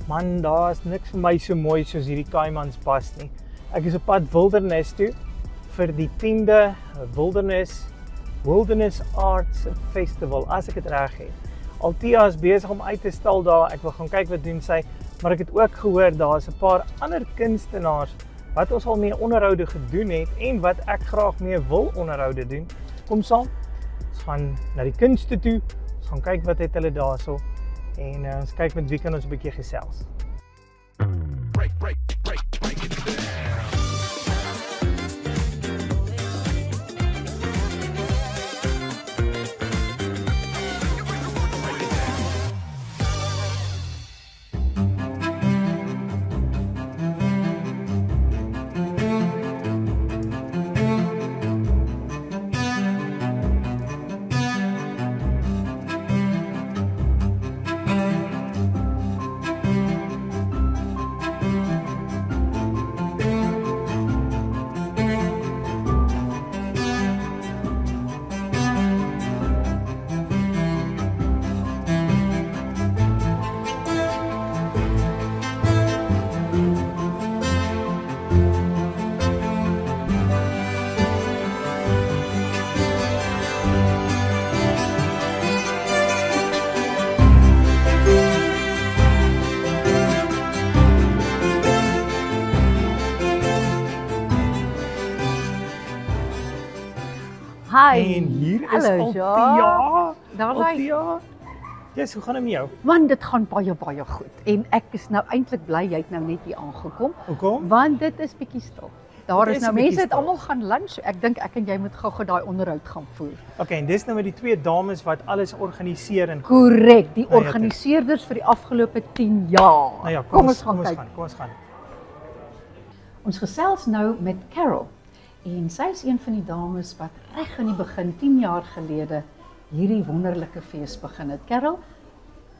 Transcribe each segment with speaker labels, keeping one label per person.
Speaker 1: Man, daar is niks vir my so mooi soos hierdie Kaimanspas nie. Ek is op pad Wilderness toe vir die 10de Wilderness Arts Festival, as ek dit reg het. Althea is besig om uit te stal daar, ek wil gaan kyk wat doen sy, maar ek het ook gehoor daar is 'n paar ander kunstenaars wat ons al mee onderhoude gedoen het en wat ek graag mee wil onderhoude doen. Kom saam, ons gaan na die kunste toe, ons gaan kyk wat het hulle daarso en ons kyk met wie kan ons 'n bietjie gesels.
Speaker 2: Hi.
Speaker 1: En hier is
Speaker 2: Hallo,
Speaker 1: Althea.
Speaker 2: Daar
Speaker 1: Althea. Yes, hoe gaan dit met jou?
Speaker 2: Man, dit gaan baie goed. En ek is nou eintlik bly jy het nou net hier aangekom.
Speaker 1: Hoekom?
Speaker 2: Want dit is bietjie stil. Daar
Speaker 1: Dit
Speaker 2: is
Speaker 1: is
Speaker 2: nou
Speaker 1: bietjie
Speaker 2: mense het
Speaker 1: stil.
Speaker 2: almal gaan lunch. Ek dink ek en jy moet gou-gou daai onderhoud gaan voer.
Speaker 1: Okay, en dis nou met die twee dames wat alles organiseer en
Speaker 2: Korrek, die
Speaker 1: Nou ja,
Speaker 2: organiseerders vir die afgelope 10 jaar.
Speaker 1: nou ja,
Speaker 2: kom ons gaan kyk.
Speaker 1: Kom ons gaan.
Speaker 2: Ons gesels nou met Carol. En sy is een van die dames wat reg in die begin 10 jaar gelede hierdie wonderlike fees begin het. Carol,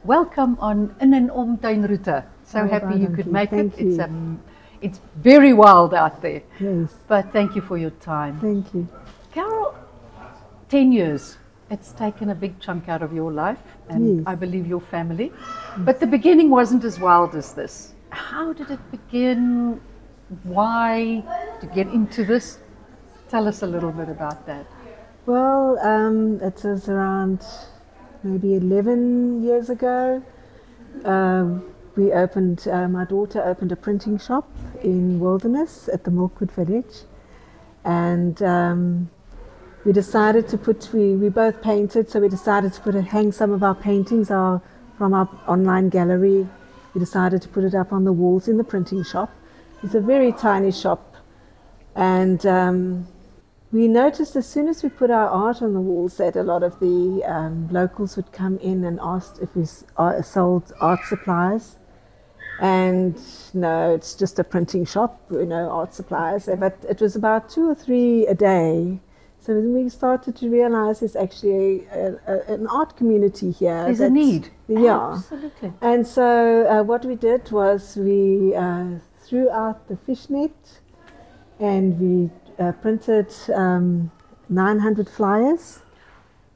Speaker 2: welcome on in en om tuinroete. So
Speaker 3: Oh,
Speaker 2: happy you could make
Speaker 3: thank
Speaker 2: it.
Speaker 3: you.
Speaker 2: It's very wild out there.
Speaker 3: Yes,
Speaker 2: But thank you for your time.
Speaker 3: thank you.
Speaker 2: Carol, 10 years. It's taken a big chunk out of your life and
Speaker 3: Yes.
Speaker 2: I believe your family. But the beginning wasn't as wild as this. How did it begin? Why to get into this? Tell us a little bit about that.
Speaker 3: Well, it was around maybe 11 years ago. We opened, my daughter opened a printing shop in Wilderness at the Milkwood Village. And we decided to put, we both painted, so we decided to hang some of our paintings from our online gallery. We decided to put it up on the walls in the printing shop. It's a very tiny shop. And we noticed as soon as we put our art on the walls that a lot of the locals would come in and asked if we sold art supplies. And no, it's just a printing shop, art supplies. But it was about 2 or 3 a day. So then we started to realize there's actually an art community here.
Speaker 2: There's a need.
Speaker 3: Yeah.
Speaker 2: Absolutely.
Speaker 3: And so what we did was we threw out the fishnet and we printed 900 flyers,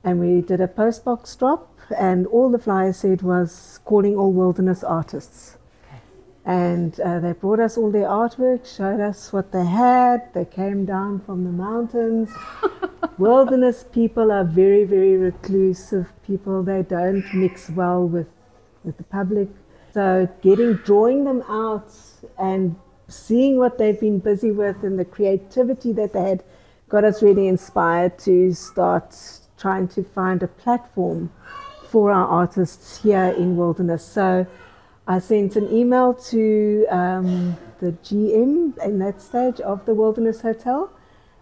Speaker 3: and we did a postbox drop, and all the flyers said was calling all wilderness artists. And they brought us all their artwork, showed us what they had. They came down from the mountains. Wilderness people are very, very reclusive people. They don't mix well with the public. So drawing them out and seeing what they've been busy with and the creativity that they had got us really inspired to start trying to find a platform for our artists here in Wilderness. So I sent an email to the GM in that stage of the Wilderness Hotel,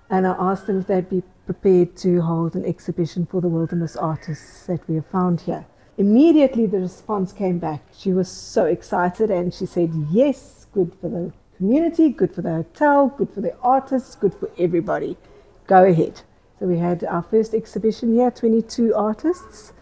Speaker 3: and I asked them if they'd be prepared to hold an exhibition for the wilderness artists that we have found here. Immediately the response came back. She was so excited and she said, yes, good for the community, good for the hotel, good for the artists, good for everybody. Go ahead. So we had our first exhibition here, 22 artists,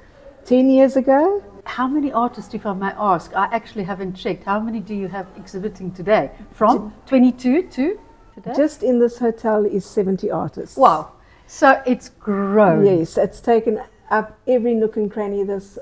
Speaker 3: 10 years ago.
Speaker 2: How many artists, if I may ask? I actually haven't checked. How many do you have exhibiting today? From 22 to today?
Speaker 3: Just in this hotel is 70 artists.
Speaker 2: Wow. So it's grown.
Speaker 3: Yes, it's taken up every nook and cranny this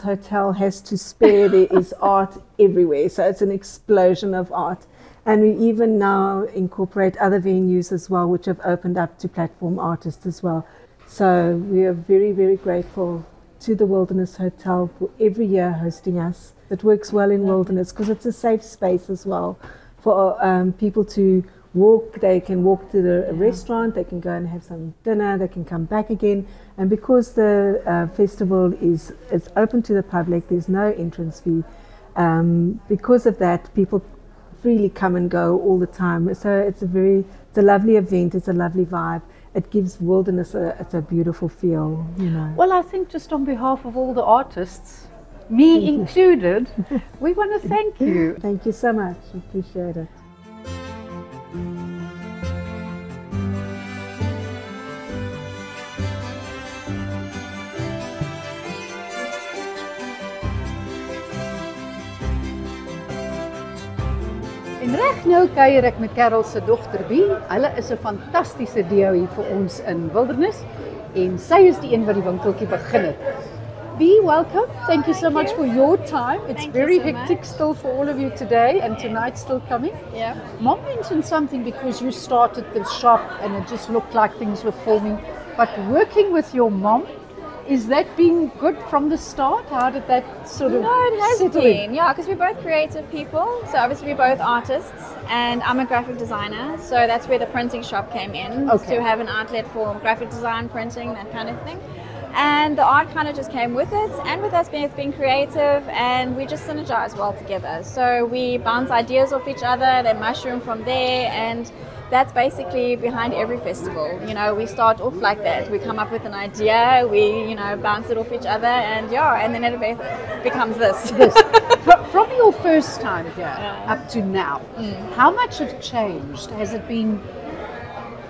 Speaker 3: hotel has to spare. There is art everywhere, so it's an explosion of art. And we even now incorporate other venues as well, which have opened up to platform artists as well. So we are very, very grateful to the Wilderness Hotel for every year hosting us. It works well in Wilderness because it's a safe space as well for people to walk. They can walk to the restaurant, they can go and have some dinner, they can come back again. And because the festival is open to the public, there's no entrance fee. Because of that, people freely come and go all the time. So it's a lovely event, it's a lovely vibe. It gives Wilderness a beautiful feel, you know.
Speaker 2: Well, I think just on behalf of all the artists, me included, we want to thank you.
Speaker 3: Thank you so much. Appreciate it.
Speaker 2: En reg nou kuier ek met Carol se dogter Bee. Hulle is 'n fantastiese duo hier vir ons in Wilderness en sy is die een wat die winkeltjie begin het. Bee, welcome. Thank you so much for your time. It's very hectic still for all of you today and tonight still coming.
Speaker 4: Yeah.
Speaker 2: Mom mentioned something because you started the shop and it just looked like things were forming. But working with your mom, is that been good from the start? How did that sort of
Speaker 4: No, it has
Speaker 2: settle
Speaker 4: been.
Speaker 2: in?
Speaker 4: Yeah, because we're both creative people. So obviously we're both artists and I'm a graphic designer. So that's where the printing shop came in.
Speaker 2: Okay.
Speaker 4: To have an outlet for graphic design, printing, that kind of thing. And the art kind of just came with it, and with us being creative, and we just synergize well together. So we bounce ideas off each other, they mushroom from there, and that's basically behind every festival. You know, we start off like that. We come up with an idea, we, bounce it off each other, and and then it becomes this.
Speaker 2: From your first time here up to now, how much have changed? Has it been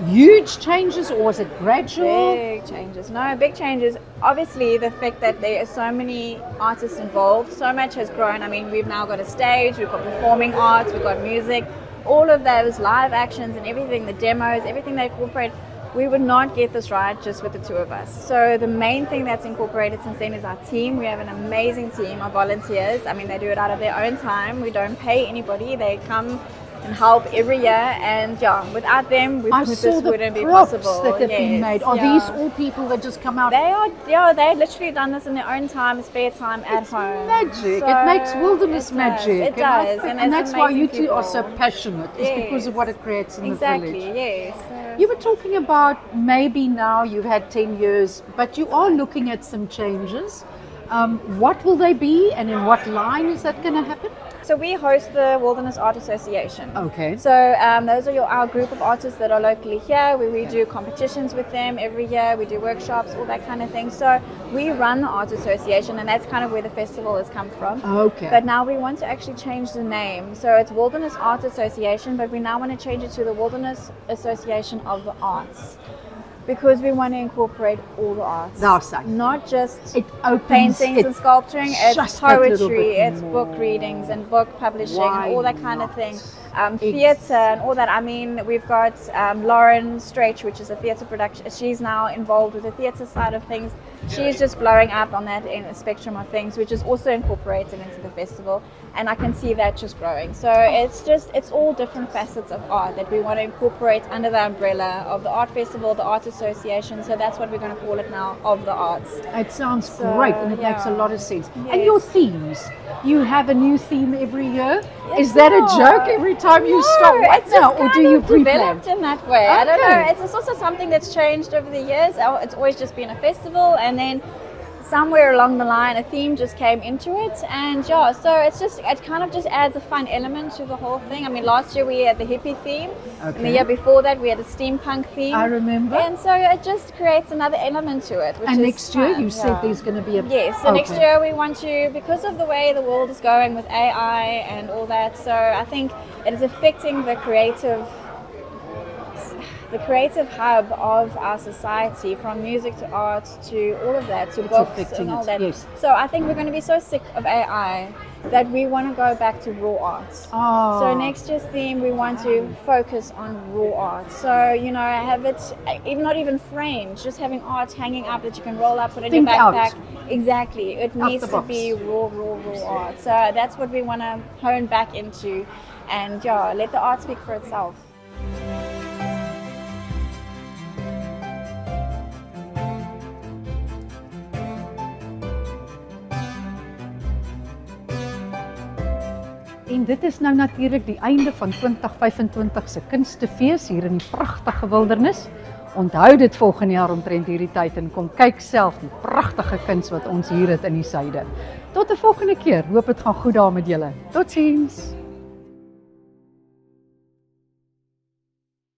Speaker 2: huge changes or was it gradual?
Speaker 4: Big changes. No, big changes. Obviously, the fact that there are so many artists involved, so much has grown. I mean, we've now got a stage, we've got performing arts, we've got music, all of those live actions and everything, the demos, everything they incorporate. We would not get this right just with the two of us. So the main thing that's incorporated since then is our team. We have an amazing team of volunteers. I mean, they do it out of their own time. We don't pay anybody. They come and help every year, and without them, this wouldn't be possible.
Speaker 2: That have been made. Are these all people that just come out?
Speaker 4: They are. They've literally done this in their own time, spare time at home.
Speaker 2: Magic.
Speaker 4: So
Speaker 2: it makes Wilderness magic.
Speaker 4: It does,
Speaker 2: and that's why you two
Speaker 4: people
Speaker 2: are so passionate. It's because of what it creates in the village.
Speaker 4: Exactly. Yes.
Speaker 2: You were talking about maybe now you've had 10 years, but you are looking at some changes. What will they be, and in what line is that going to happen?
Speaker 4: So we host the Wilderness Art Association.
Speaker 2: Okay.
Speaker 4: So those are our group of artists that are locally here, where we do competitions with them every year. We do workshops, all that kind of thing. So we run the Art Association, and that's kind of where the festival has come from.
Speaker 2: Okay.
Speaker 4: But now we want to actually change the name. So it's Wilderness Art Association, but we now want to change it to the Wilderness Association of the Arts. Because we want to incorporate all the arts, not just paintings and sculpturing. It's poetry, it's book readings and book publishing, and all that kind of thing. Theatre and all that. I mean, we've got Lauren Stretch, which is a theatre production. She's now involved with the theatre side of things. She's just blowing up on that in a spectrum of things, which is also incorporated into the festival. And I can see that just growing. So it's all different facets of art that we want to incorporate under the umbrella of the Art Festival, the Art Association. So that's what we're going to call it now, of the arts.
Speaker 2: It sounds great, and it makes a lot of sense. Yes. And your themes, you have a new theme every year. Is that a joke every time you start? What now, or do you pre-plan?
Speaker 4: Developed in that way. Okay. I don't know. It's also something that's changed over the years. It's always just been a festival, and then somewhere along the line a theme just came into it, and so it kind of just adds a fun element to the whole thing. I mean, last year we had the hippie theme, and the year before that we had a steampunk theme.
Speaker 2: I remember.
Speaker 4: And so it just creates another element to it, which
Speaker 2: and
Speaker 4: is
Speaker 2: next year
Speaker 4: fun.
Speaker 2: You said there's going to be a
Speaker 4: so next year we want to, because of the way the world is going with AI and all that, so I think it is affecting the creative the creative hub of our society, from music to art to all of that, to books and all that.
Speaker 2: Yes.
Speaker 4: So I think we're going to be so sick of AI that we want to go back to raw art.
Speaker 2: Oh.
Speaker 4: So next year's theme, we want to focus on raw art. So, you know, have it, not even framed, just having art hanging up that you can roll up, put in your backpack. Exactly. It needs to be raw art. So that's what we want to hone back into, and yeah, let the art speak for itself.
Speaker 2: En dit is nou natuurlik die einde van 2025 se kunstefees hier in die pragtige wildernis. Onthou dit volgende jaar omtrent hierdie tyd en kom kyk self die pragtige kuns wat ons hier het in die suide. Tot 'n volgende keer. Hoop dit gaan goed daar met julle. Totsiens.